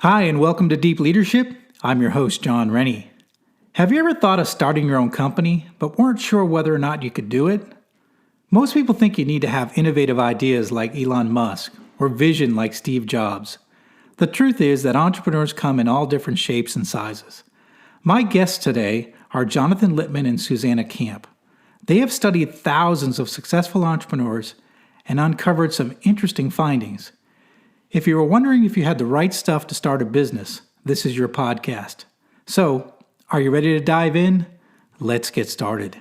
Hi, and welcome to Deep Leadership. I'm your host, John Rennie. Have you ever thought of starting your own company, but weren't sure whether or not you could do it? Most people think you need to have innovative ideas like Elon Musk or vision like Steve Jobs. The truth is that entrepreneurs come in all different shapes and sizes. My guests today are Jonathan Littman and Susanna Camp. They have studied thousands of successful entrepreneurs and uncovered some interesting findings. If you were wondering if you had the right stuff to start a business, this is your podcast. So, are you ready to dive in? Let's get started.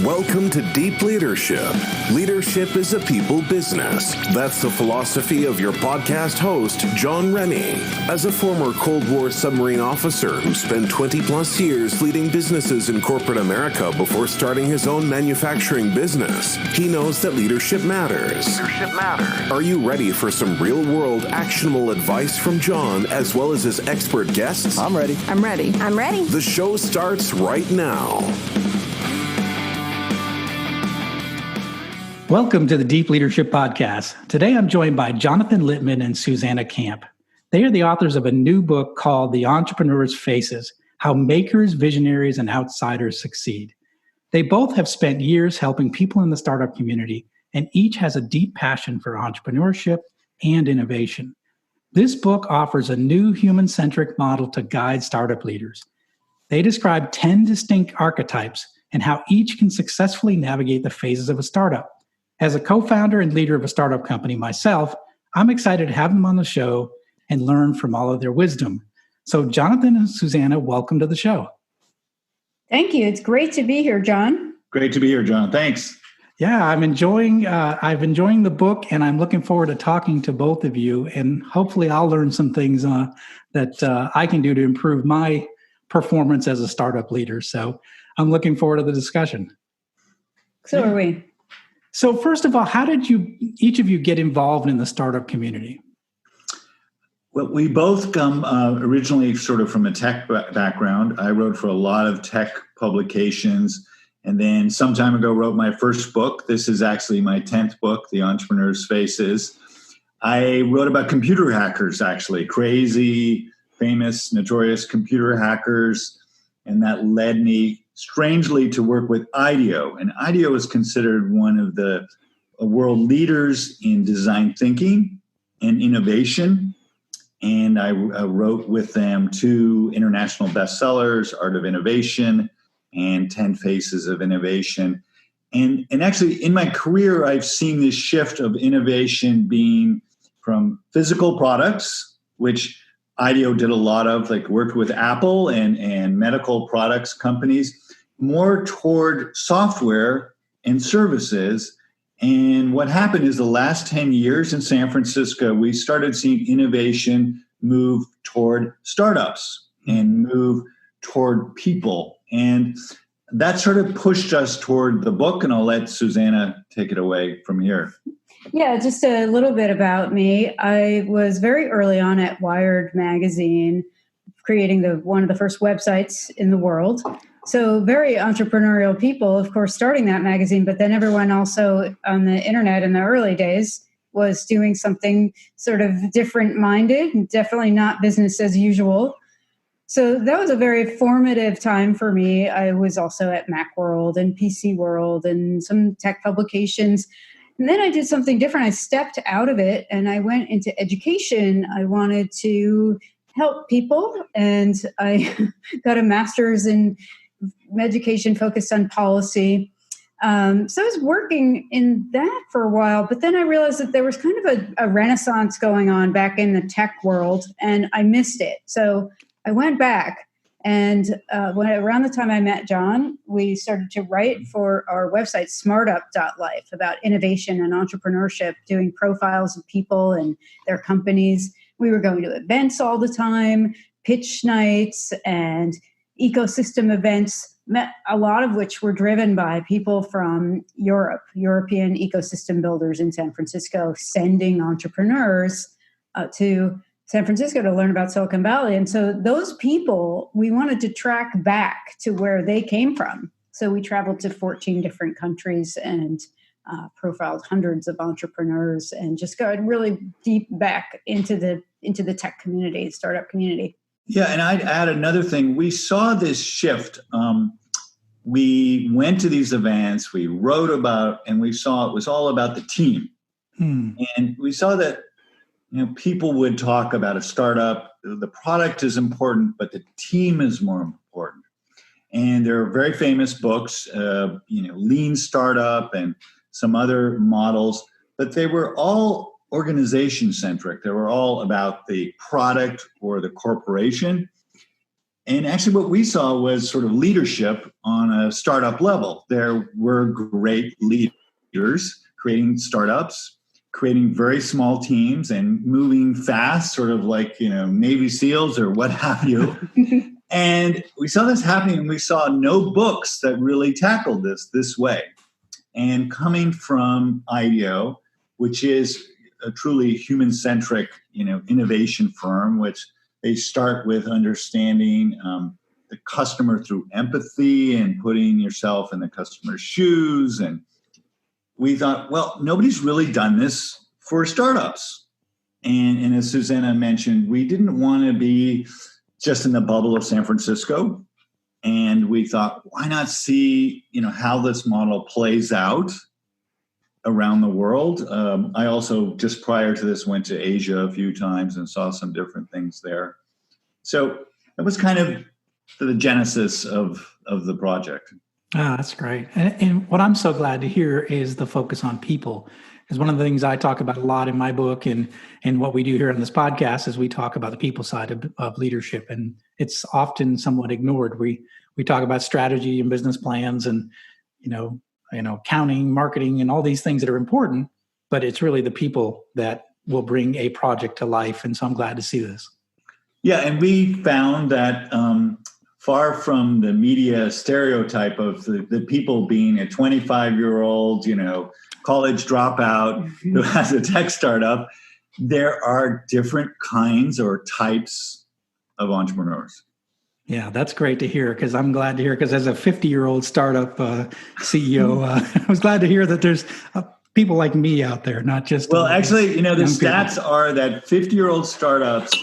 Welcome to Deep Leadership. Leadership is a people business. That's the philosophy of your podcast host, John Rennie. As a former Cold War submarine officer who spent 20 plus years leading businesses in corporate America before starting his own manufacturing business, he knows that leadership matters. Are you ready for some real-world actionable advice from John as well as his expert guests? I'm ready. The show starts right now. Welcome to the Deep Leadership Podcast. Today I'm joined by Jonathan Littman and Susanna Camp. They are the authors of a new book called The Entrepreneur's Faces: How Makers, Visionaries, and Outsiders Succeed. They both have spent years helping people in the startup community, and each has a deep passion for entrepreneurship and innovation. This book offers a new human-centric model to guide startup leaders. They describe 10 distinct archetypes and how each can successfully navigate the phases of a startup. As a co-founder and leader of a startup company myself, I'm excited to have them on the show and learn from all of their wisdom. So Jonathan and Susanna, welcome to the show. Thank you. It's great to be here, John. Great to be here, John. Thanks. Yeah, I'm enjoying the book, and I'm looking forward to talking to both of you. And hopefully I'll learn some things that I can do to improve my performance as a startup leader. So I'm looking forward to the discussion. So are we. So first of all, how did each of you get involved in the startup community? Well, we both come originally sort of from a tech background. I wrote for a lot of tech publications, and then some time ago wrote my first book. This is actually my 10th book, The Entrepreneur's Faces. I wrote about computer hackers, actually, crazy, famous, notorious computer hackers, and that led me strangely to work with IDEO. And IDEO is considered one of the world leaders in design thinking and innovation. And I wrote with them 2 international bestsellers, Art of Innovation and 10 Faces of Innovation. And actually in my career, I've seen this shift of innovation being from physical products, which IDEO did a lot of, like worked with Apple and medical products companies, more toward software and services. And what happened is the last 10 years in San Francisco, we started seeing innovation move toward startups and move toward people. And that sort of pushed us toward the book. And I'll let Susanna take it away from here. Yeah, just a little bit about me. I was very early on at Wired magazine, creating one of the first websites in the world. So very entrepreneurial people, of course, starting that magazine, but then everyone also on the internet in the early days was doing something sort of different-minded, definitely not business as usual. So that was a very formative time for me. I was also at Macworld and PC World and some tech publications. And then I did something different. I stepped out of it and I went into education. I wanted to help people, and I got a master's in education focused on policy. So I was working in that for a while, but then I realized that there was kind of a renaissance going on back in the tech world, and I missed it. So I went back, and around the time I met John, we started to write for our website, smartup.life, about innovation and entrepreneurship, doing profiles of people and their companies. We were going to events all the time, pitch nights and ecosystem events, a lot of which were driven by people from Europe, European ecosystem builders in San Francisco, sending entrepreneurs to San Francisco to learn about Silicon Valley. And so those people, we wanted to track back to where they came from. So we traveled to 14 different countries and profiled hundreds of entrepreneurs, and just got really deep back into the tech community, startup community. Yeah, and I'd add another thing. We saw this shift. We went to these events, we wrote about, and we saw it was all about the team. And we saw that people would talk about a startup. The product is important, but the team is more important. And there are very famous books, Lean Startup and some other models, but they were all organization centric. They were all about the product or the corporation. And actually what we saw was sort of leadership on a startup level. There were great leaders creating startups, creating very small teams and moving fast, sort of like, Navy SEALs or what have you. And we saw this happening, and we saw no books that really tackled this way. And coming from IDEO, which is a truly human-centric, innovation firm, which they start with understanding the customer through empathy and putting yourself in the customer's shoes. And we thought, well, nobody's really done this for startups. And as Susanna mentioned, we didn't want to be just in the bubble of San Francisco. And we thought, why not see, how this model plays out around the world. I also, just prior to this, went to Asia a few times and saw some different things there. So that was kind of the genesis of the project. Ah, that's great. And what I'm so glad to hear is the focus on people. Because one of the things I talk about a lot in my book and what we do here on this podcast is we talk about the people side of leadership. And it's often somewhat ignored. We talk about strategy and business plans and, accounting, marketing, and all these things that are important, but it's really the people that will bring a project to life. And so I'm glad to see this. Yeah, and we found that far from the media stereotype of the people being a 25-year-old, college dropout who has a tech startup, there are different kinds or types of entrepreneurs. Yeah, that's great to hear, because I'm glad to hear, because as a 50-year-old startup CEO, I was glad to hear that there's people like me out there, not just... Well, actually, the stats are that 50-year-old startups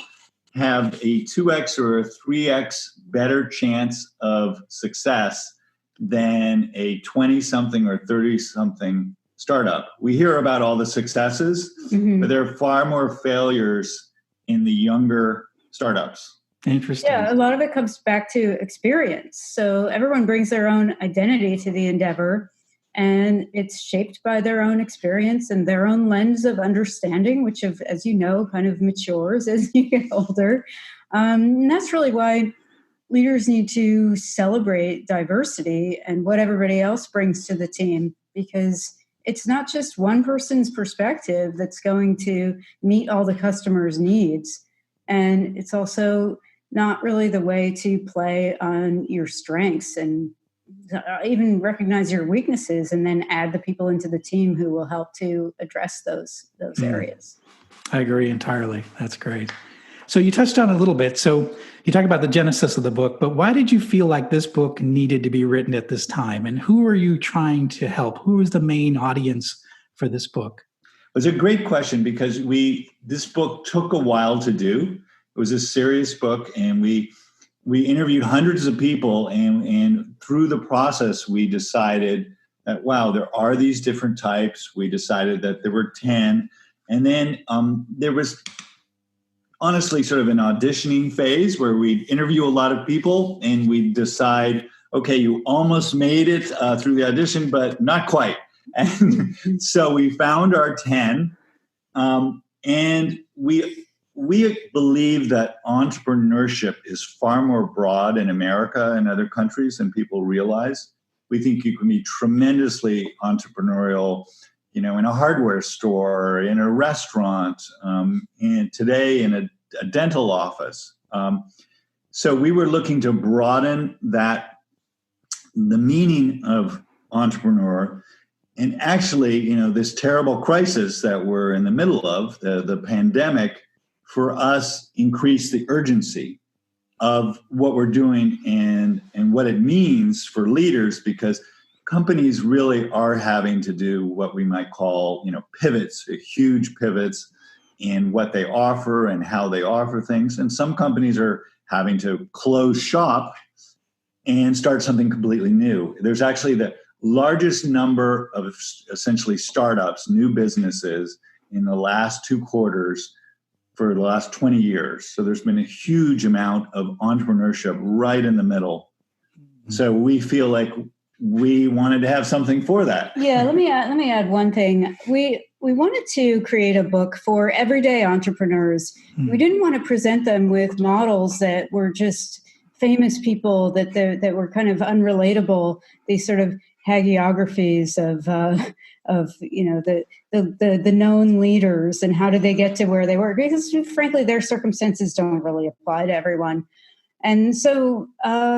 have a 2x or a 3x better chance of success than a 20-something or 30-something startup. We hear about all the successes, but there are far more failures in the younger startups. Interesting. Yeah, a lot of it comes back to experience. So everyone brings their own identity to the endeavor, and it's shaped by their own experience and their own lens of understanding, which, as you know, kind of matures as you get older. And that's really why leaders need to celebrate diversity and what everybody else brings to the team, because it's not just one person's perspective that's going to meet all the customers' needs. And it's also not really the way to play on your strengths and even recognize your weaknesses and then add the people into the team who will help to address those areas. I agree entirely. That's great. So you touched on it a little bit. So you talk about the genesis of the book, but why did you feel like this book needed to be written at this time? And who are you trying to help? Who is the main audience for this book? It's a great question, because this book took a while to do. It was a serious book, and we interviewed hundreds of people, and through the process, we decided that, wow, there are these different types. We decided that there were 10. And then there was honestly sort of an auditioning phase where we'd interview a lot of people, and we'd decide, okay, you almost made it through the audition, but not quite. And so we found our 10, and we believe that entrepreneurship is far more broad in America and other countries than people realize. We think you can be tremendously entrepreneurial, in a hardware store, in a restaurant, and today in a dental office. So we were looking to broaden the meaning of entrepreneur. And actually, this terrible crisis that we're in the middle of, the pandemic, for us increased the urgency of what we're doing and what it means for leaders, because companies really are having to do what we might call, pivots, huge pivots in what they offer and how they offer things. And some companies are having to close shop and start something completely new. There's actually the largest number of essentially startups, new businesses in the last 2 quarters for the last 20 years. So there's been a huge amount of entrepreneurship right in the middle. So we feel like we wanted to have something for that. Yeah, let me add one thing. We wanted to create a book for everyday entrepreneurs. We didn't want to present them with models that were just famous people that were kind of unrelatable. These sort of hagiographies of the known leaders and how did they get to where they were, because frankly their circumstances don't really apply to everyone. And so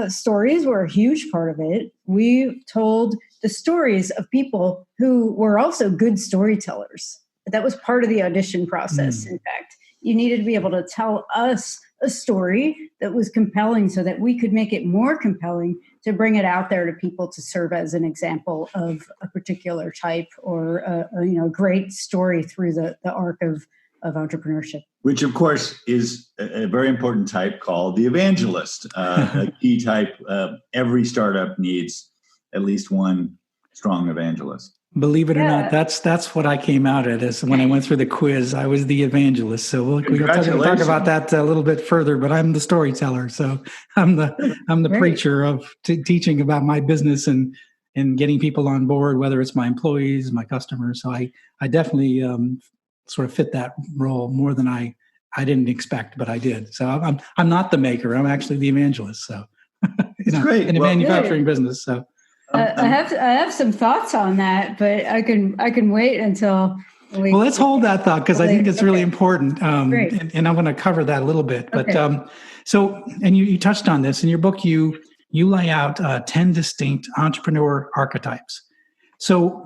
stories were a huge part of it. We told the stories of people who were also good storytellers. That was part of the audition process. In fact, you needed to be able to tell us a story that was compelling so that we could make it more compelling to bring it out there to people to serve as an example of a particular type or a great story through the arc of entrepreneurship. Which, of course, is a very important type called the evangelist, a key type. Every startup needs at least one strong evangelist. Believe it or not, that's what I came out at. As when I went through the quiz, I was the evangelist. So we'll talk about that a little bit further. But I'm the storyteller, so I'm the preacher of teaching about my business and getting people on board, whether it's my employees, my customers. So I definitely sort of fit that role more than I didn't expect, but I did. So I'm not the maker. I'm actually the evangelist. So great. In a manufacturing business. So. I have some thoughts on that, but I can wait until let's hold that thought because I think it's really important. And I'm going to cover that a little bit. But so you touched on this in your book. You lay out 10 distinct entrepreneur archetypes. So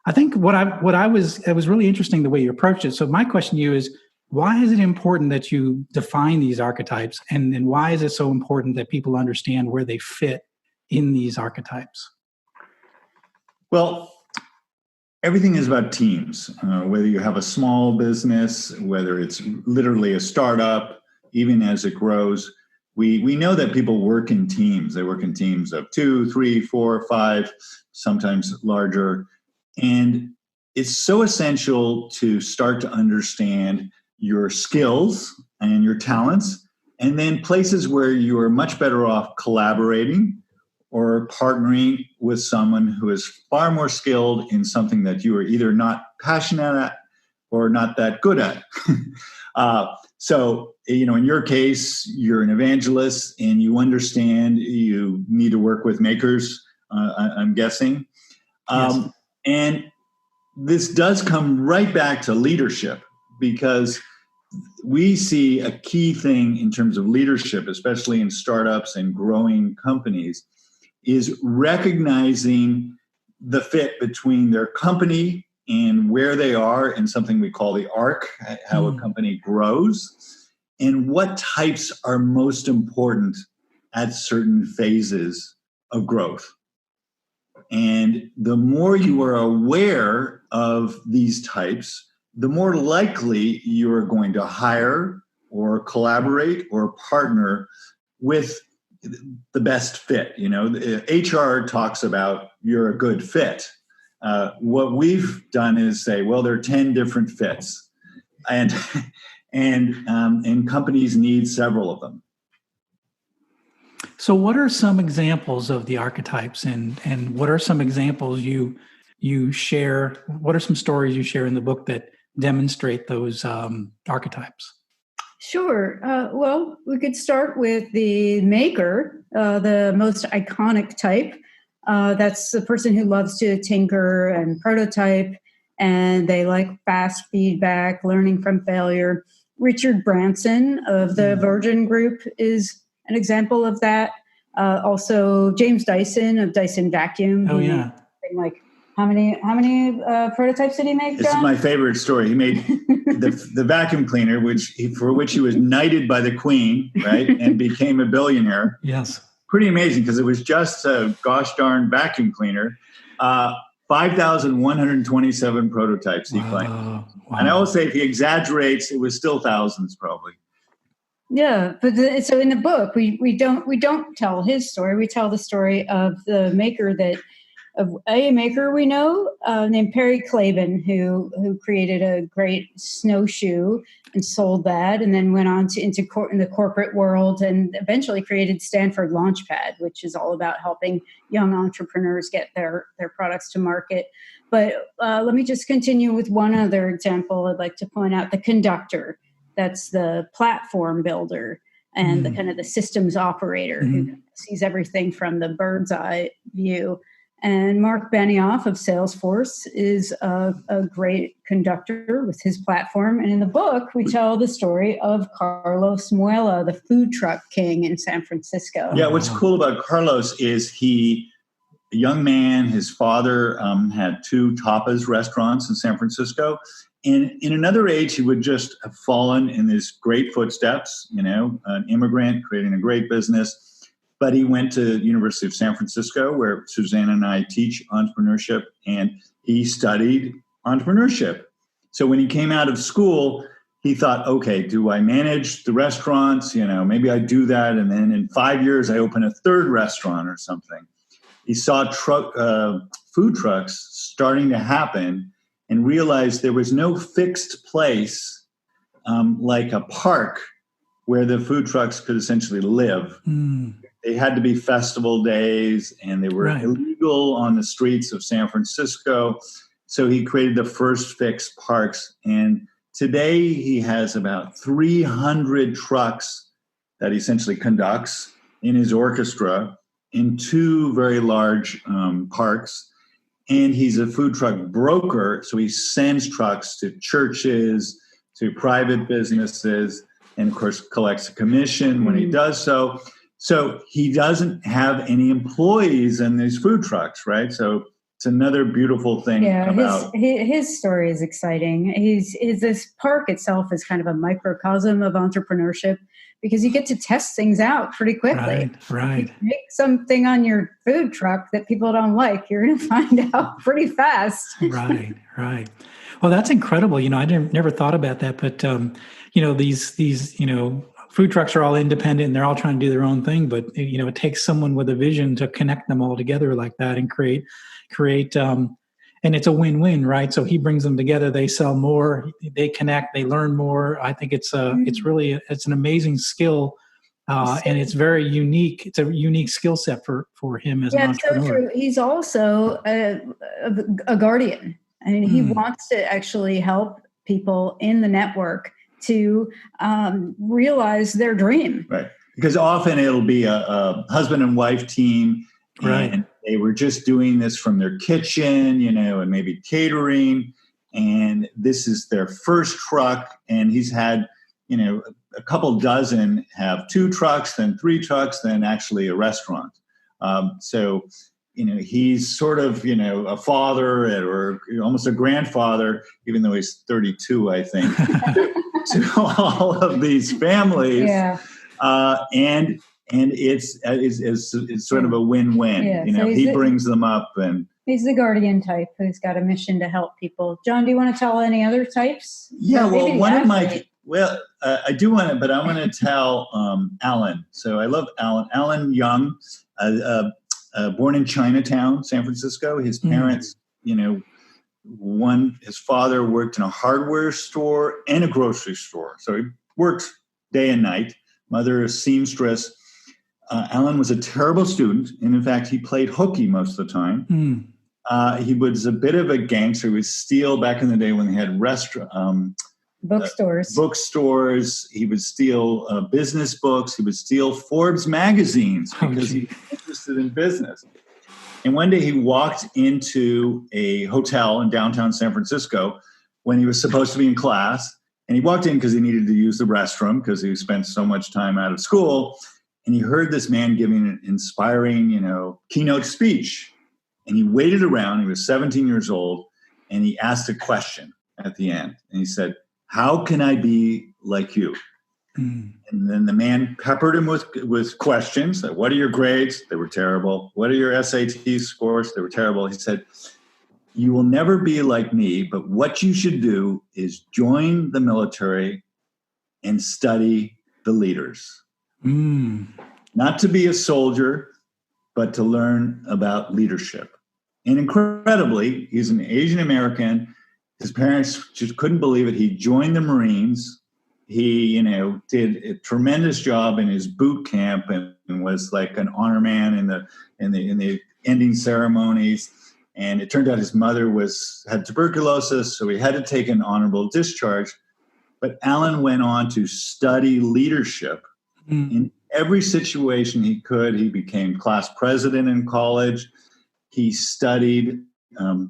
I think it was really interesting the way you approached it. So my question to you is, why is it important that you define these archetypes, and why is it so important that people understand where they fit in these archetypes? Well, everything is about teams. Whether you have a small business, whether it's literally a startup, even as it grows, we know that people work in teams. They work in teams of 2, 3, 4, 5, sometimes larger. And it's so essential to start to understand your skills and your talents, and then places where you are much better off collaborating or partnering with someone who is far more skilled in something that you are either not passionate at or not that good at. So, in your case, you're an evangelist and you understand you need to work with makers, I'm guessing. Yes. And this does come right back to leadership, because we see a key thing in terms of leadership, especially in startups and growing companies, is recognizing the fit between their company and where they are in something we call the arc, how a company grows, and what types are most important at certain phases of growth. And the more you are aware of these types, the more likely you are going to hire or collaborate or partner with the best fit. HR talks about you're a good fit. What we've done is say, well, there are 10 different fits, and companies need several of them. So what are some examples of the archetypes, and what are some examples you share? What are some stories you share in the book that demonstrate those archetypes? Sure. Well, we could start with the maker, the most iconic type. That's the person who loves to tinker and prototype, and they like fast feedback, learning from failure. Richard Branson of the Virgin Group is an example of that. Also, James Dyson of Dyson Vacuum. Oh, yeah. How many prototypes did he make, John? This is my favorite story. He made the vacuum cleaner, for which he was knighted by the Queen, right, and became a billionaire. Yes. pretty amazing because it was just a gosh darn vacuum cleaner. 5,127 prototypes he claimed. Wow. And I will say, if he exaggerates, it was still thousands probably. Yeah, but so in the book, we don't tell his story. We tell the story of the maker we know named Perry Claiborne, who created a great snowshoe and sold that, and then went on in the corporate world, and eventually created Stanford Launchpad, which is all about helping young entrepreneurs get their products to market. But let me just continue with one other example. I'd like to point out the Conductor. That's the platform builder and the kind of the systems operator who sees everything from the bird's eye view. And Mark Benioff of Salesforce is a great conductor with his platform. And in the book, we tell the story of Carlos Muela, the food truck king in San Francisco. Yeah, what's cool about Carlos is a young man, his father had 2 tapas restaurants in San Francisco. And in another age, he would just have fallen in his great footsteps, an immigrant creating a great business. But he went to the University of San Francisco, where Susanna and I teach entrepreneurship, and he studied entrepreneurship. So when he came out of school, he thought, okay, do I manage the restaurants? Maybe I do that. And then in 5 years, I open a 3rd restaurant or something. He saw food trucks starting to happen and realized there was no fixed place like a park where the food trucks could essentially live. They had to be festival days, and they were illegal on the streets of San Francisco. So he created the first fixed parks. And today he has about 300 trucks that he essentially conducts in his orchestra in 2 very large parks. And he's a food truck broker, so he sends trucks to churches, to private businesses, and of course collects a commission when he does so. So he doesn't have any employees in these food trucks, right? So it's another beautiful thing about his story is exciting. This park itself is kind of a microcosm of entrepreneurship, because you get to test things out pretty quickly. Right. If you make something on your food truck that people don't like, you're going to find out pretty fast. Right. Well, that's incredible. I never thought about that, but these food trucks are all independent and they're all trying to do their own thing, but it takes someone with a vision to connect them all together like that and create and it's a win-win, right? So he brings them together, they sell more, they connect, they learn more. I think it's an amazing skill, and it's very unique. It's a unique skill set for him as an entrepreneur. So true. He's also a guardian. I mean, he wants to actually help people in the network to realize their dream. Right. Because often it'll be a husband and wife team, and they were just doing this from their kitchen, and maybe catering. And this is their first truck. And he's had, a couple dozen have 2 trucks, then 3 trucks, then actually a restaurant. So he's sort of, a father or almost a grandfather, even though he's 32, I think, to all of these families. Yeah. And it's sort of a win-win. Yeah, so he brings them up, and he's the guardian type who's got a mission to help people. John, do you want to tell any other types? Yeah, well, one of my I do want to, but I want to tell Alan. So I love Alan. Alan Young, born in Chinatown, San Francisco. His parents, his father worked in a hardware store and a grocery store, so he worked day and night. Mother, a seamstress. Alan was a terrible student, and in fact, he played hooky most of the time. He was a bit of a gangster. He would steal back in the day when they had bookstores. He would steal business books. He would steal Forbes magazines because he was interested in business. And one day he walked into a hotel in downtown San Francisco when he was supposed to be in class. And he walked in because he needed to use the restroom because he spent so much time out of school. And he heard this man giving an inspiring, keynote speech. And he waited around. He was 17 years old. And he asked a question at the end. And he said, "How can I be like you?" Mm. And then the man peppered him with questions. Like, what are your grades? They were terrible. What are your SAT scores? They were terrible. He said, you will never be like me, but what you should do is join the military and study the leaders. Mm. Not to be a soldier, but to learn about leadership. And incredibly, he's an Asian American. His parents just couldn't believe it. He joined the Marines. He, did a tremendous job in his boot camp and was like an honor man in the ending ceremonies. And it turned out his mother had tuberculosis, so he had to take an honorable discharge. But Alan went on to study leadership in every situation he could. He became class president in college. He studied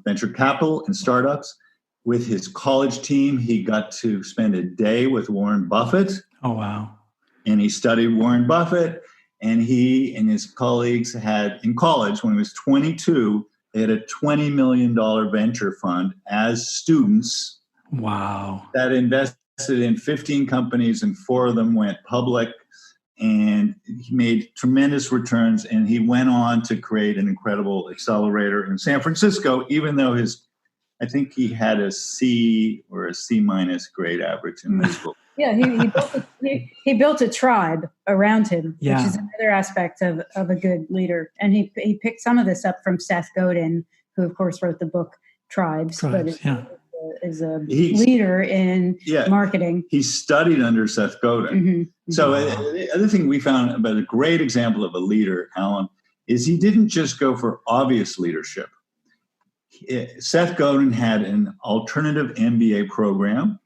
venture capital and startups. With his college team, he got to spend a day with Warren Buffett. Oh, wow. And he studied Warren Buffett. And he and his colleagues had, in college, when he was 22, they had a $20 million venture fund as students. Wow. That invested in 15 companies, and 4 of them went public. And he made tremendous returns. And he went on to create an incredible accelerator in San Francisco, even though I think he had a C or a C- grade average in high school. Yeah, he built a tribe around him, which is another aspect of a good leader. And he picked some of this up from Seth Godin, who of course wrote the book Tribes but is a leader in marketing. He studied under Seth Godin. Mm-hmm. So the other thing we found about a great example of a leader, Alan, is he didn't just go for obvious leadership. Seth Godin had an alternative MBA program,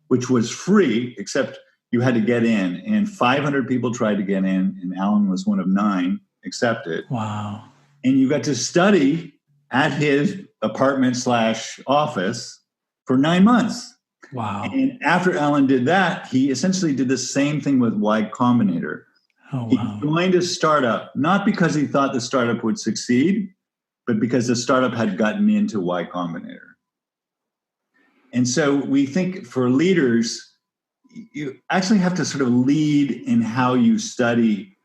which was free, except you had to get in. And 500 people tried to get in, and Alan was one of 9 accepted. Wow. And you got to study at his apartment/office for 9 months. Wow. And after Alan did that, he essentially did the same thing with Y Combinator. Oh, wow. He joined a startup, not because he thought the startup would succeed, but because the startup had gotten into Y Combinator. And so we think for leaders, you actually have to sort of lead in how you study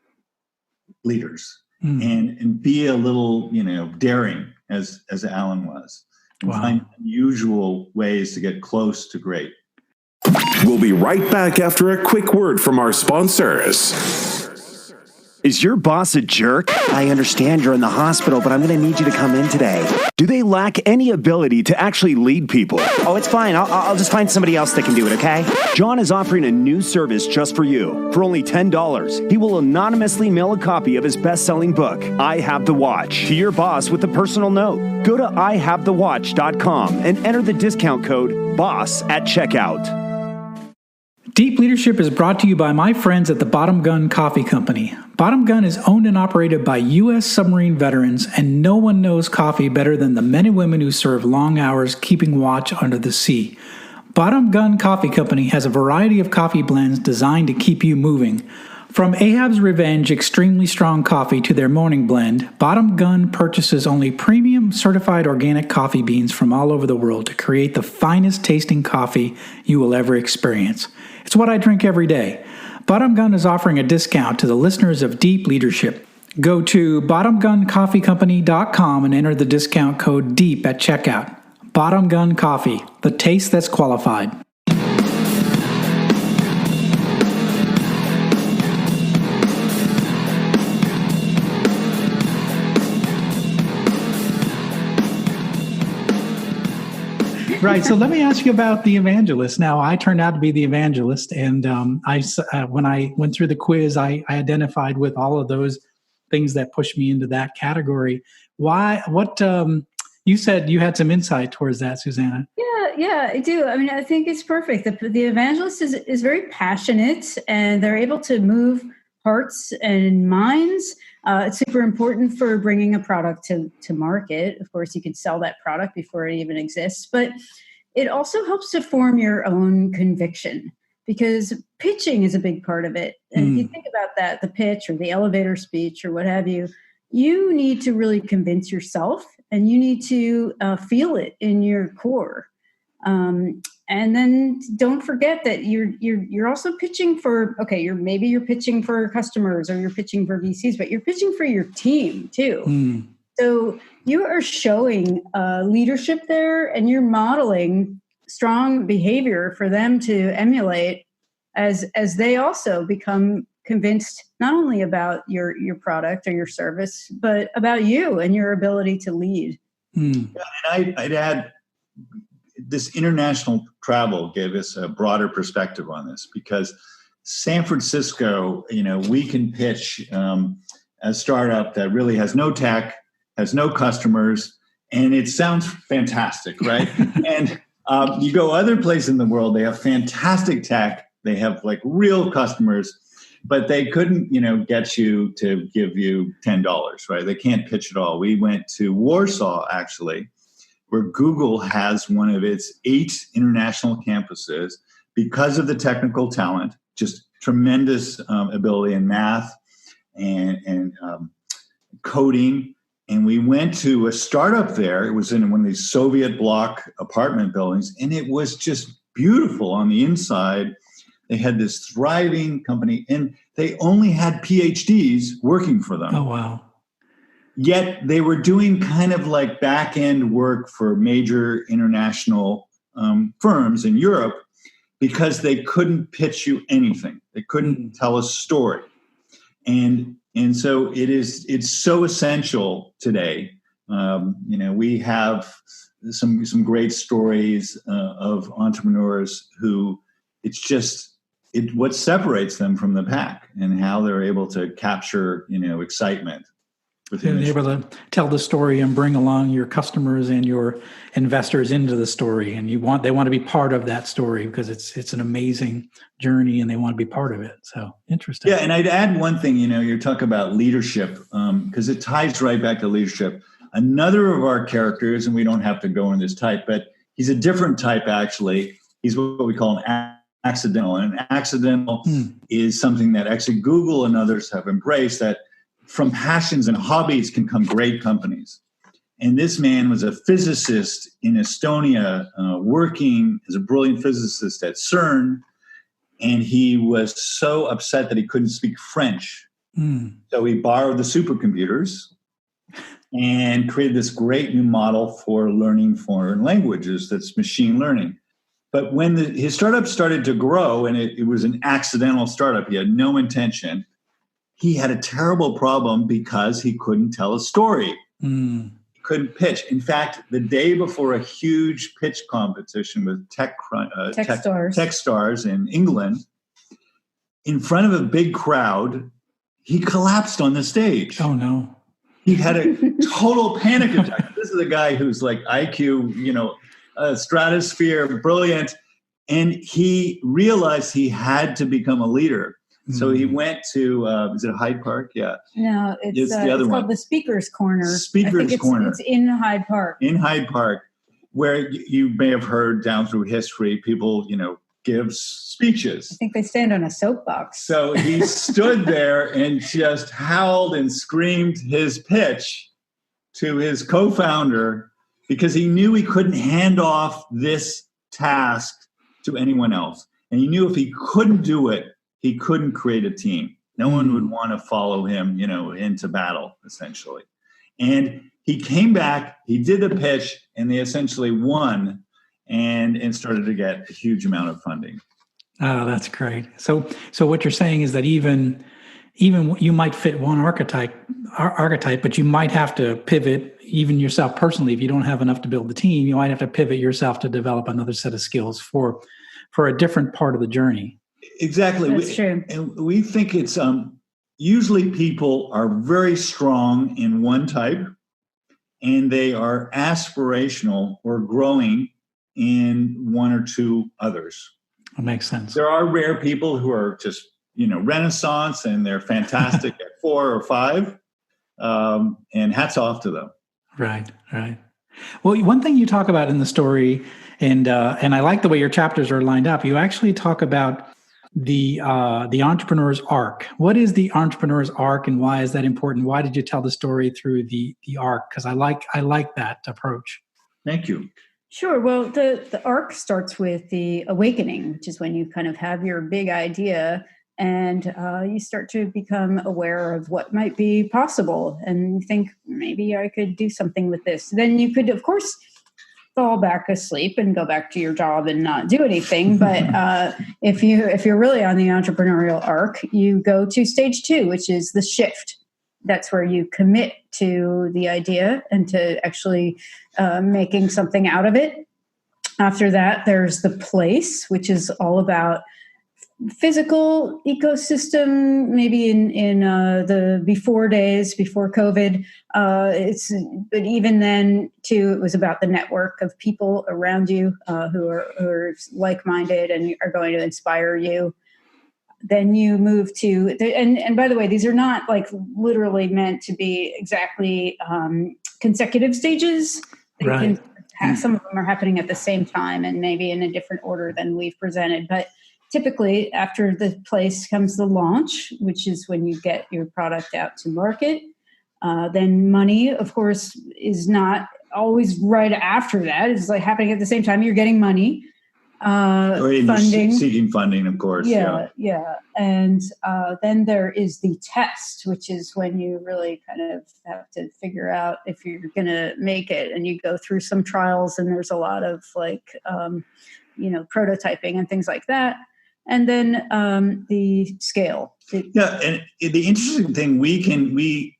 leaders and be a little, daring as Alan was, and find unusual ways to get close to great. We'll be right back after a quick word from our sponsors. Is your boss a jerk? I understand you're in the hospital, but I'm going to need you to come in today. Do they lack any ability to actually lead people? Oh, it's fine. I'll just find somebody else that can do it, okay? John is offering a new service just for you. For only $10, he will anonymously mail a copy of his best-selling book, I Have the Watch, to your boss with a personal note. Go to IHaveTheWatch.com and enter the discount code BOSS at checkout. Deep Leadership is brought to you by my friends at the Bottom Gun Coffee Company. Bottom Gun is owned and operated by U.S. submarine veterans, and no one knows coffee better than the men and women who serve long hours keeping watch under the sea. Bottom Gun Coffee Company has a variety of coffee blends designed to keep you moving. From Ahab's Revenge extremely strong coffee to their morning blend, Bottom Gun purchases only premium certified organic coffee beans from all over the world to create the finest tasting coffee you will ever experience. It's what I drink every day. Bottom Gun is offering a discount to the listeners of Deep Leadership. Go to bottomguncoffeecompany.com and enter the discount code DEEP at checkout. Bottom Gun Coffee, the taste that's qualified. Right. So let me ask you about the evangelist. Now, I turned out to be the evangelist, and when I went through the quiz, I identified with all of those things that pushed me into that category. Why? What? You said you had some insight towards that, Susanna. Yeah, I do. I mean, I think it's perfect. The evangelist is very passionate, and they're able to move hearts and minds. It's super important for bringing a product to market. Of course, you can sell that product before it even exists, but it also helps to form your own conviction, because pitching is a big part of it. And if you think about that, the pitch or the elevator speech or what have you, you need to really convince yourself, and you need to feel it in your core. And And then don't forget that you're also pitching for, you're pitching for customers or you're pitching for VCs, but you're pitching for your team too. So you are showing leadership there, and you're modeling strong behavior for them to emulate as they also become convinced not only about your product or your service, but about you and your ability to lead. Yeah, and I'd add, this international travel gave us a broader perspective on this, because San Francisco, we can pitch a startup that really has no tech, has no customers, and it sounds fantastic, right? And you go other places in the world, they have fantastic tech, they have like real customers, but they couldn't, get you to give you $10, right? They can't pitch at all. We went to Warsaw, actually, where Google has one of its 8 international campuses because of the technical talent, just tremendous ability in math and coding. And we went to a startup there. It was in one of these Soviet bloc apartment buildings, and it was just beautiful on the inside. They had this thriving company, and they only had PhDs working for them. Oh, wow. Yet they were doing kind of like back-end work for major international firms in Europe, because they couldn't pitch you anything. They couldn't tell a story. And so it's so essential today. We have some great stories of entrepreneurs who what separates them from the pack and how they're able to capture, excitement. Being able to tell the story and bring along your customers and your investors into the story, and they want to be part of that story because it's an amazing journey and they want to be part of it. So interesting. Yeah, and I'd add one thing. You talk about leadership because it ties right back to leadership. Another of our characters, and we don't have to go in this type, but he's a different type actually. He's what we call an accidental, and an accidental is something that actually Google and others have embraced, that from passions and hobbies can come great companies. And this man was a physicist in Estonia, working as a brilliant physicist at CERN. And he was so upset that he couldn't speak French. So he borrowed the supercomputers and created this great new model for learning foreign languages. That's machine learning. But when his startup started to grow, and it was an accidental startup, he had no intention, he had a terrible problem because he couldn't tell a story. He couldn't pitch. In fact, the day before a huge pitch competition with tech stars in England, in front of a big crowd, he collapsed on the stage. Oh, no. He had a total panic attack. This is a guy who's like IQ, stratosphere, brilliant. And he realized he had to become a leader. So he went to, is it Hyde Park? Yeah. No, it's the other one. Called the Speaker's Corner. Speaker's Corner. It's in Hyde Park. In Hyde Park, where you may have heard down through history, people, give speeches. I think they stand on a soapbox. So he stood there and just howled and screamed his pitch to his co-founder because he knew he couldn't hand off this task to anyone else. And he knew if he couldn't do it, he couldn't create a team. No one would want to follow him, into battle, essentially. And he came back, he did the pitch, and they essentially won and started to get a huge amount of funding. Oh, that's great. So what you're saying is that even you might fit one archetype, but you might have to pivot even yourself personally. If you don't have enough to build the team, you might have to pivot yourself to develop another set of skills for a different part of the journey. Exactly. That's true. And we think it's usually people are very strong in one type and they are aspirational or growing in one or two others. That makes sense. There are rare people who are just, Renaissance and they're fantastic at 4 or 5. And hats off to them. Right. Well, one thing you talk about in the story, and I like the way your chapters are lined up, you actually talk about the entrepreneur's arc. What is the entrepreneur's arc, and why is that important? Why did you tell the story through the arc? Because I like that approach. Thank you. Sure. Well, the arc starts with the awakening, which is when you kind of have your big idea and you start to become aware of what might be possible and you think maybe I could do something with this. Then you could, of course, fall back asleep and go back to your job and not do anything. But if you're really on the entrepreneurial arc, you go to stage 2, which is the shift. That's where you commit to the idea and to actually making something out of it. After that, there's the place, which is all about physical ecosystem. Maybe in the before days, before COVID, but even then too, it was about the network of people around you who are like-minded and are going to inspire you. Then you move to, and by the way, these are not like literally meant to be exactly consecutive stages. Right. Some of them are happening at the same time and maybe in a different order than we've presented. But typically after the place comes the launch, which is when you get your product out to market. Then money, of course, is not always right after that. It's like happening at the same time. You're getting money. Funding, seeking funding, of course. Yeah. And then there is the test, which is when you really kind of have to figure out if you're going to make it, and you go through some trials, and there's a lot of like, prototyping and things like that. And then the scale. And the interesting thing, we've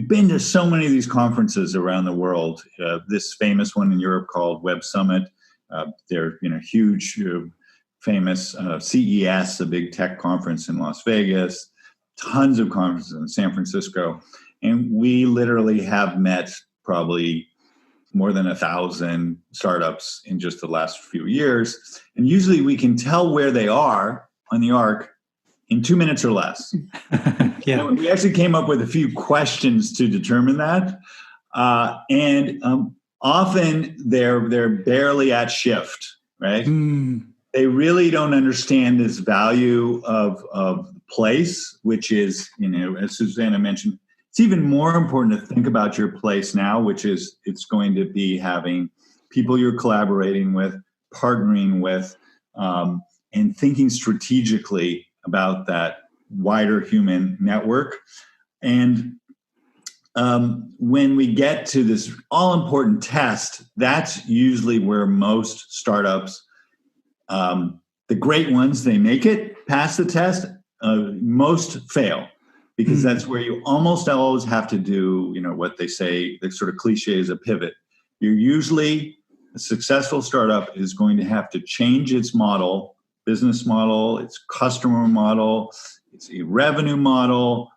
been to so many of these conferences around the world. This famous one in Europe called Web Summit. They're huge, famous CES, a big tech conference in Las Vegas, tons of conferences in San Francisco. And we literally have met probably more than 1,000 startups in just the last few years. And usually we can tell where they are on the arc in 2 minutes or less. Yeah. We actually came up with a few questions to determine that. Often they're barely at shift, right? They really don't understand this value of place, which is, as Susanna mentioned, it's even more important to think about your place now, which is it's going to be having people you're collaborating with, partnering with, and thinking strategically about that wider human network. And when we get to this all-important test, that's usually where most startups, the great ones, they make it past the test. Most fail because that's where you almost always have to do, what they say, the sort of cliche is a pivot. You're usually, a successful startup is going to have to change its model, business model, its customer model, its revenue model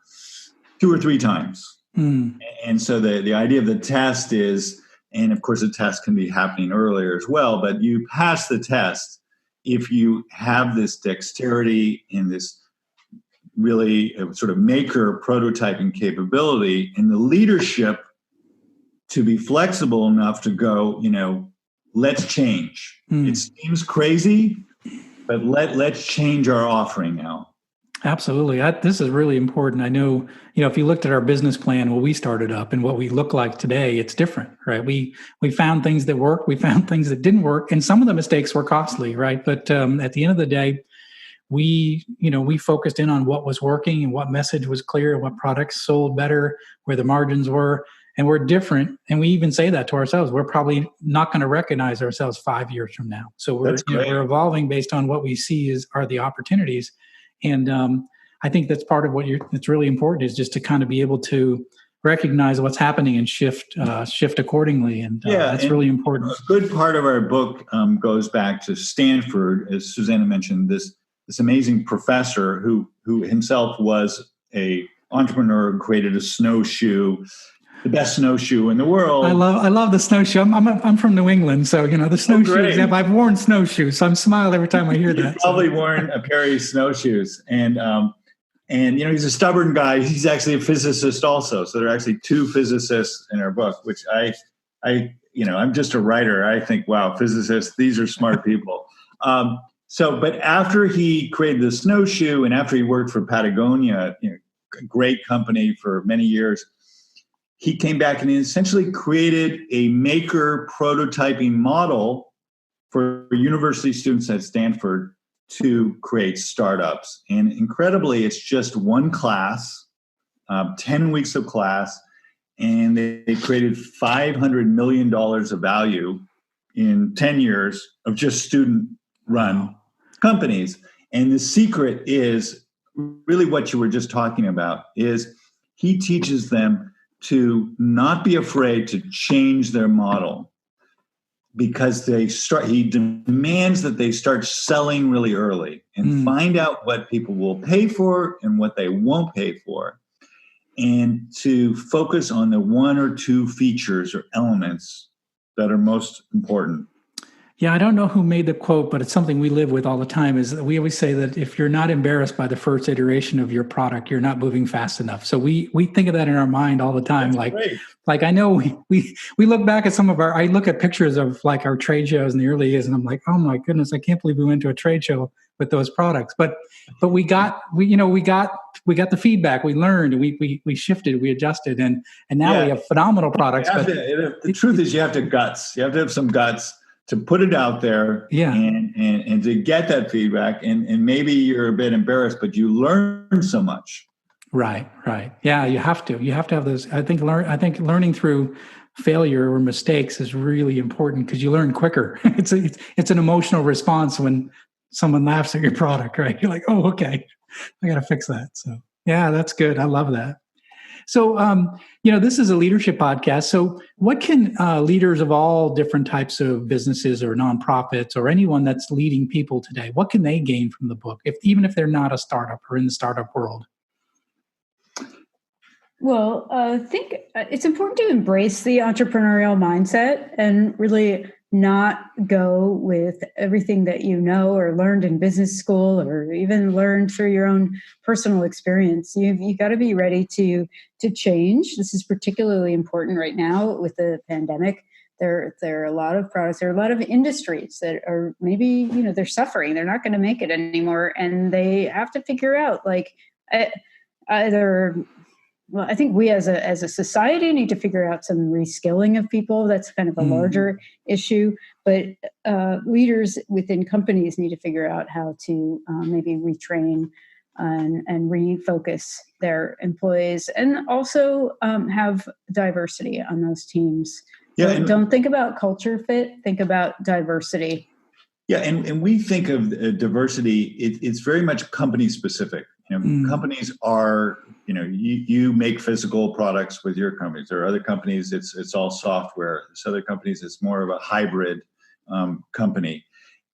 2 or 3 times. And so the idea of the test is, and of course the test can be happening earlier as well, but you pass the test if you have this dexterity and this really sort of maker prototyping capability and the leadership to be flexible enough to go, let's change. It seems crazy, but let's change our offering now. Absolutely. This is really important. I know, if you looked at our business plan, when we started up and what we look like today, it's different, right? We found things that worked, we found things that didn't work, and some of the mistakes were costly, right? But at the end of the day, we focused in on what was working and what message was clear and what products sold better, where the margins were, and we're different. And we even say that to ourselves. We're probably not going to recognize ourselves 5 years from now. So we're evolving based on what we see are the opportunities. And I think that's part of that's really important, is just to kind of be able to recognize what's happening and shift accordingly. And that's really important. A good part of our book goes back to Stanford, as Susanna mentioned, this amazing professor who himself was a entrepreneur who created a snowshoe, the best snowshoe in the world. I love the snowshoe. I'm from New England, so the snowshoe example. I've worn snowshoes, so I'm smiling every time I hear that. You've probably worn a pair of snowshoes, and he's a stubborn guy. He's actually a physicist also. So there are actually 2 physicists in our book, which I'm just a writer. I think, wow, physicists, these are smart people. But after he created the snowshoe, and after he worked for Patagonia, a great company for many years, he came back and he essentially created a maker prototyping model for university students at Stanford to create startups. And incredibly, it's just one class, 10 weeks of class, and they created $500 million of value in 10 years of just student-run companies. And the secret is really what you were just talking about, is he teaches them to not be afraid to change their model, because he demands that they start selling really early and find out what people will pay for and what they won't pay for, and to focus on the one or two features or elements that are most important. Yeah, I don't know who made the quote, but it's something we live with all the time, is that we always say that if you're not embarrassed by the first iteration of your product, you're not moving fast enough. So we think of that in our mind all the time. That's great. Like I know we look back at I look at pictures of like our trade shows in the early years, and I'm like, oh my goodness, I can't believe we went to a trade show with those products. But we got the feedback, we learned, we shifted, we adjusted, and now we have phenomenal products. The truth is, you have to guts. You have to have some guts to put it out there, and to get that feedback, and maybe you're a bit embarrassed, but you learn so much. Right. Yeah, you have to have those. I think learning through failure or mistakes is really important, because you learn quicker. It's an emotional response when someone laughs at your product, right? You're like, oh, okay, I got to fix that. So yeah, that's good. I love that. So, this is a leadership podcast. So what can leaders of all different types of businesses or nonprofits or anyone that's leading people today, what can they gain from the book, even if they're not a startup or in the startup world? Well, I think it's important to embrace the entrepreneurial mindset and really not go with everything that you know or learned in business school or even learned through your own personal experience. You've got to be ready to change. This is particularly important right now with the pandemic. There are a lot of products, there are a lot of industries that are maybe, they're suffering. They're not going to make it anymore. And they have to figure out well, I think we as a society need to figure out some reskilling of people. That's kind of a larger issue. But leaders within companies need to figure out how to maybe retrain and refocus their employees, and also have diversity on those teams. Yeah, don't think about culture fit. Think about diversity. Yeah, and we think of diversity. It's very much company specific. Companies are, you make physical products with your companies. There are other companies, it's all software. There's other companies, it's more of a hybrid company.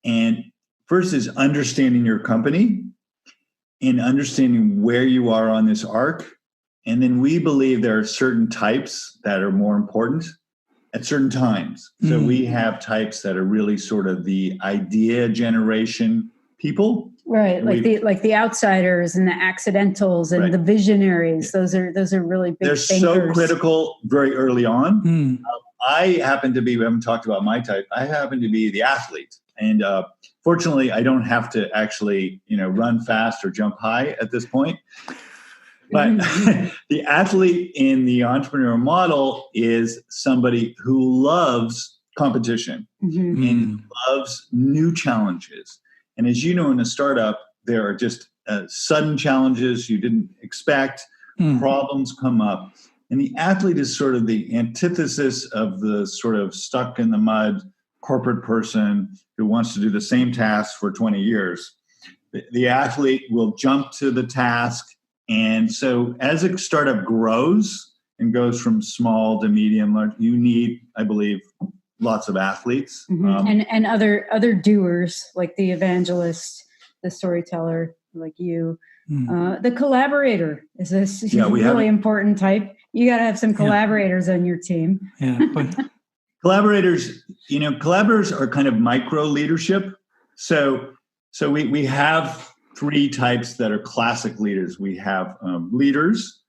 And first is understanding your company and understanding where you are on this arc. And then we believe there are certain types that are more important at certain times. So we have types that are really sort of the idea generation people. Right, like the outsiders and the accidentals and the visionaries. Those are really big They're thinkers. So critical very early on. I happen to be, we haven't talked about my type, I happen to be the athlete. And fortunately, I don't have to actually, run fast or jump high at this point. But the athlete in the entrepreneur model is somebody who loves competition and loves new challenges. And as you know, in a startup, there are just sudden challenges you didn't expect. Problems come up. And the athlete is sort of the antithesis of the sort of stuck in the mud corporate person who wants to do the same task for 20 years. The athlete will jump to the task. And so as a startup grows and goes from small to medium, large, you need, I believe, lots of athletes. And other doers, like the evangelist, the storyteller, like you. The collaborator is this really important type. You got to have some collaborators on your team. But collaborators are kind of micro leadership. So we have three types that are classic leaders. We have leaders,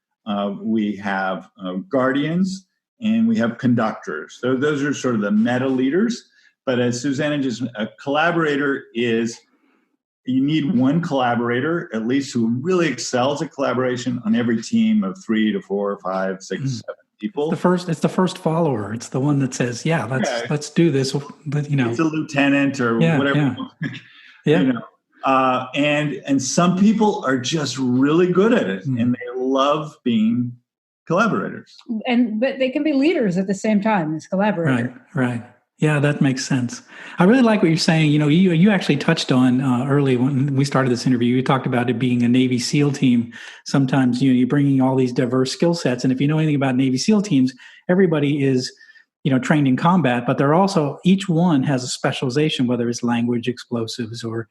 we have guardians, and we have conductors. So those are sort of the meta leaders. But as Susanna a collaborator is, you need one collaborator, at least, who really excels at collaboration on every team of 3 to 4, 5, 6, 7 people. It's the first follower. It's the one that says, "Yeah, let's do this." But it's a lieutenant or whatever. Yeah. And some people are just really good at it, and they love being collaborators. But they can be leaders at the same time as collaborators. Right. Yeah, that makes sense. I really like what you're saying. You actually touched on early when we started this interview. You talked about it being a Navy SEAL team. Sometimes you're bringing all these diverse skill sets, and if you know anything about Navy SEAL teams, everybody is trained in combat, but they're also, each one has a specialization, whether it's language, explosives, or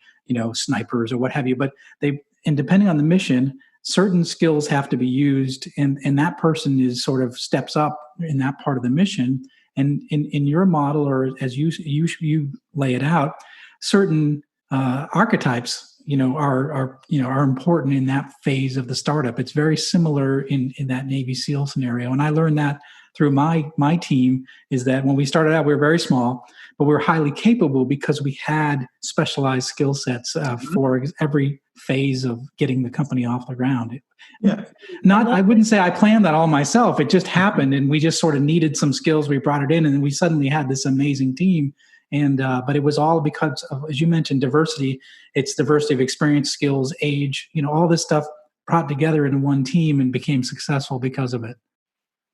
snipers or what have you. But and depending on the mission, certain skills have to be used, and that person is sort of steps up in that part of the mission. And in your model, or as you lay it out, certain archetypes, are important in that phase of the startup. It's very similar in that Navy SEAL scenario. And I learned that through my team, is that when we started out, we were very small, but we were highly capable because we had specialized skill sets for every phase of getting the company off the ground. Yeah. I wouldn't say I planned that all myself. It just happened, and we just sort of needed some skills. We brought it in, and then we suddenly had this amazing team. And but it was all because of, as you mentioned, diversity. It's diversity of experience, skills, age, all this stuff brought together in one team and became successful because of it.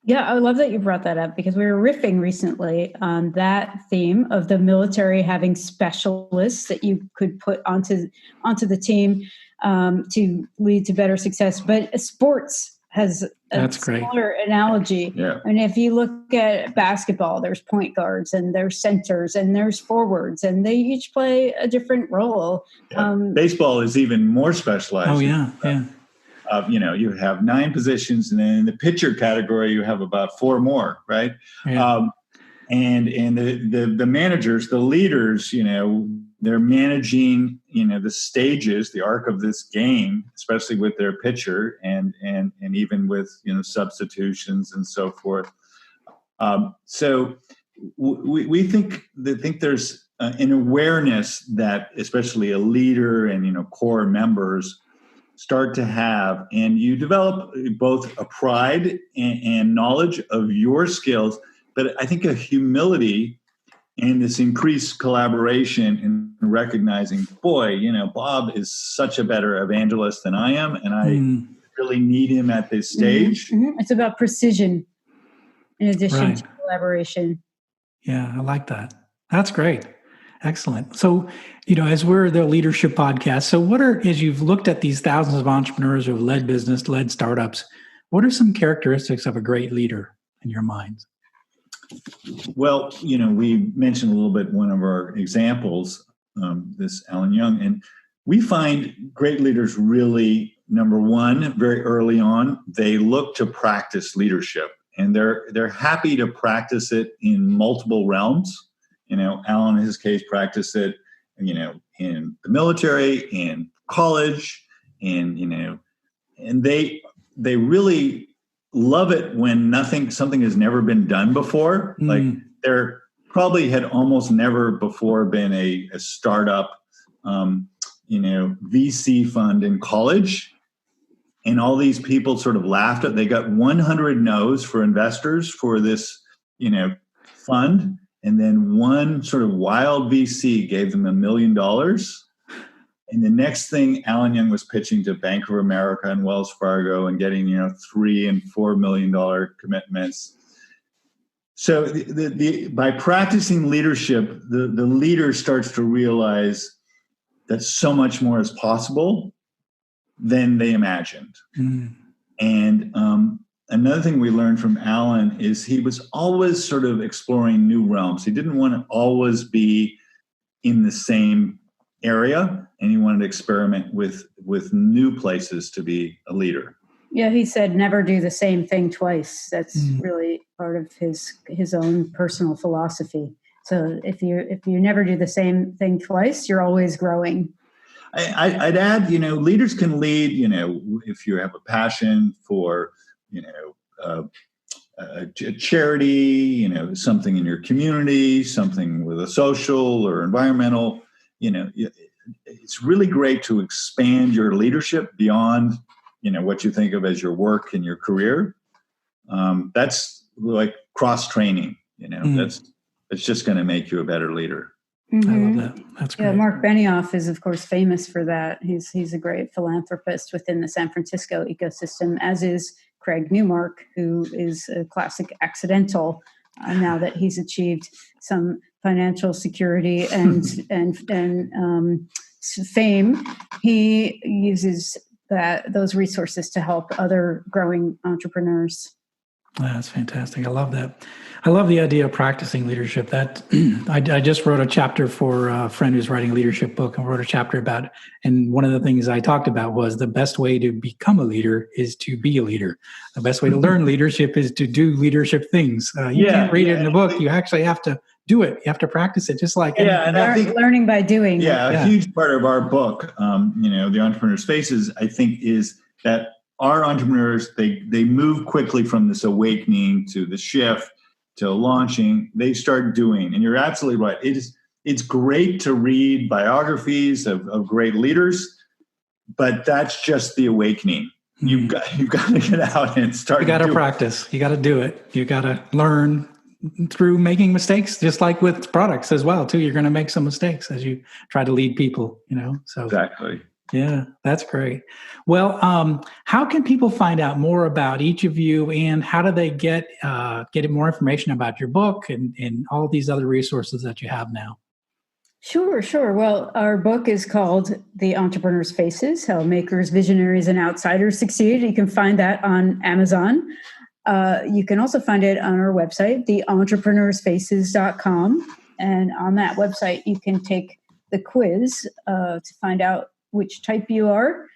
Yeah, I love that you brought that up, because we were riffing recently on that theme of the military having specialists that you could put onto the team to lead to better success. But sports has a similar analogy. Yeah. And if you look at basketball, there's point guards and there's centers and there's forwards, and they each play a different role. Yeah. Baseball is even more specialized. Oh, yeah, yeah. You have 9 positions, and then in the pitcher category, you have about 4 more, right? Yeah. And the managers, the leaders, they're managing, the stages, the arc of this game, especially with their pitcher, and even with substitutions and so forth. So we think there's an awareness that especially a leader and core members start to have, and you develop both a pride and knowledge of your skills, but I think a humility and this increased collaboration in recognizing, boy, Bob is such a better evangelist than I am, and I really need him at this stage. Mm-hmm. It's about precision in addition to collaboration. Yeah, I like that. That's great. Excellent. So, as we're the leadership podcast, so as you've looked at these thousands of entrepreneurs who have led business, led startups, what are some characteristics of a great leader in your minds? Well, we mentioned a little bit one of our examples, this Alan Young, and we find great leaders really, number one, very early on, they look to practice leadership, and they're happy to practice it in multiple realms. Alan, in his case, practiced it, in the military, in college, and they really love it when something has never been done before. Like there probably had almost never before been a startup, VC fund in college. And all these people sort of laughed at, they got 100 no's for investors for this, fund. And then one sort of wild VC gave them $1 million. And the next thing, Alan Young was pitching to Bank of America and Wells Fargo and getting, $3 and $4 million commitments. So by practicing leadership, the leader starts to realize that so much more is possible than they imagined. And another thing we learned from Alan is he was always sort of exploring new realms. He didn't want to always be in the same area, and he wanted to experiment with new places to be a leader. Yeah, he said never do the same thing twice. That's really part of his own personal philosophy. So if you never do the same thing twice, you're always growing. I'd add, leaders can lead, if you have a passion for, a charity, something in your community, something with a social or environmental, it's really great to expand your leadership beyond, what you think of as your work and your career. That's like cross training. That's just going to make you a better leader. Mm-hmm. I love that. That's great. Yeah, Mark Benioff is, of course, famous for that. He's a great philanthropist within the San Francisco ecosystem, as is Craig Newmark, who is a classic accidental. Now that he's achieved some financial security and fame, he uses those resources to help other growing entrepreneurs. That's fantastic. I love that. I love the idea of practicing leadership. That I just wrote a chapter for a friend who's writing a leadership book, and wrote a chapter about it. And one of the things I talked about was the best way to become a leader is to be a leader. The best way to learn leadership is to do leadership things. You can't read it in the book. You actually have to do it. You have to practice it, just like and I think learning by doing. A huge part of our book, the Entrepreneur's Faces, I think, is that our entrepreneurs, they move quickly from this awakening to the shift to launching. They start doing, and you're absolutely right. It's great to read biographies of great leaders, but that's just the awakening. You've got to get out and start. You got to practice. You got to do it. You got to learn through making mistakes, just like with products as well, too. You're going to make some mistakes as you try to lead people. So exactly. Yeah, that's great. Well, how can people find out more about each of you, and how do they get more information about your book and all these other resources that you have now? Sure. Well, our book is called The Entrepreneur's Faces, How Makers, Visionaries, and Outsiders Succeed. You can find that on Amazon. You can also find it on our website, theentrepreneur'sfaces.com. And on that website, you can take the quiz to find out which type you are.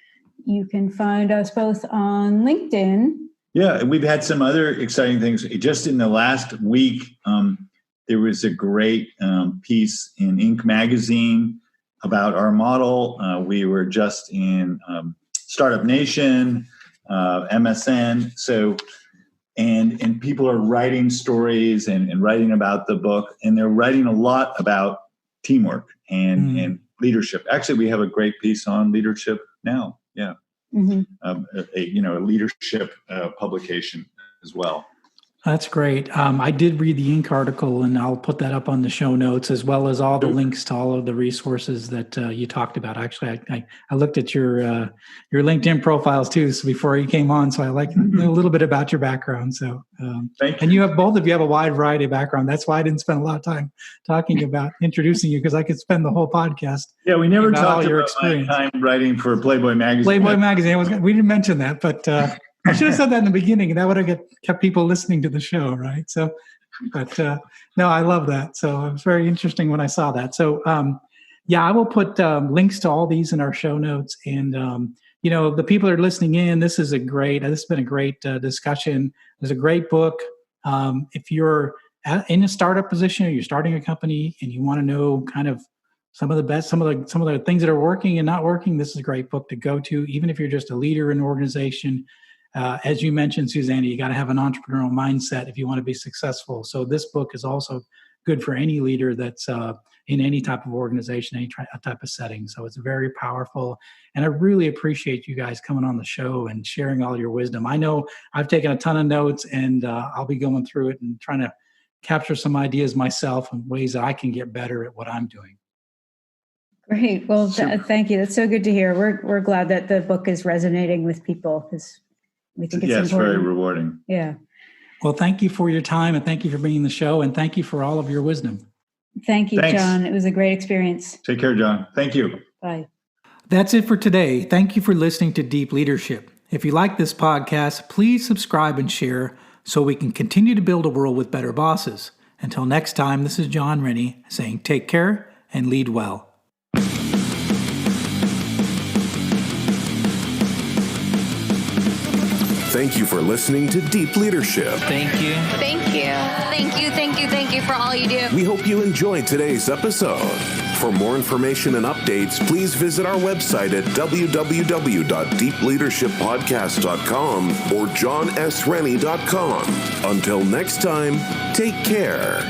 You can find us both on LinkedIn. Yeah, we've had some other exciting things. Just in the last week, there was a great piece in Inc. magazine about our model. We were just in Startup Nation, MSN. So, and people are writing stories and writing about the book, and they're writing a lot about teamwork and leadership. Actually, we have a great piece on leadership now. Yeah. A leadership publication as well. That's great. I did read the Inc. article, and I'll put that up on the show notes, as well as all the links to all of the resources that you talked about. Actually, I looked at your LinkedIn profiles too, so before you came on. So I like a little bit about your background. So, thank you. And you have a wide variety of background. That's why I didn't spend a lot of time talking about introducing you, because I could spend the whole podcast. Yeah, we never talked your about experience. my time writing for Playboy magazine. Playboy magazine. We didn't mention that, but. I should have said that in the beginning, and that would have kept people listening to the show, right? So, but no, I love that. So it was very interesting when I saw that. So, I will put links to all these in our show notes. And, the people that are listening in, this has been a great discussion. There's a great book. If you're in a startup position, or you're starting a company and you want to know kind of some of the things that are working and not working, this is a great book to go to. Even if you're just a leader in an organization, as you mentioned, Susanna, you got to have an entrepreneurial mindset if you want to be successful. So this book is also good for any leader that's in any type of organization, any type of setting. So it's very powerful. And I really appreciate you guys coming on the show and sharing all your wisdom. I know I've taken a ton of notes, and I'll be going through it and trying to capture some ideas myself and ways that I can get better at what I'm doing. Great. Well, thank you. That's so good to hear. We're glad that the book is resonating with people, because we think it's important. It's very rewarding. Yeah. Well, thank you for your time, and thank you for being on the show, and thank you for all of your wisdom. Thank you, Thanks. John. It was a great experience. Take care, John. Thank you. Bye. That's it for today. Thank you for listening to Deep Leadership. If you like this podcast, please subscribe and share so we can continue to build a world with better bosses. Until next time, this is John Rennie saying take care and lead well. Thank you for listening to Deep Leadership. Thank you. Thank you. Thank you, thank you, thank you for all you do. We hope you enjoyed today's episode. For more information and updates, please visit our website at www.deepleadershippodcast.com or johnsrennie.com. Until next time, take care.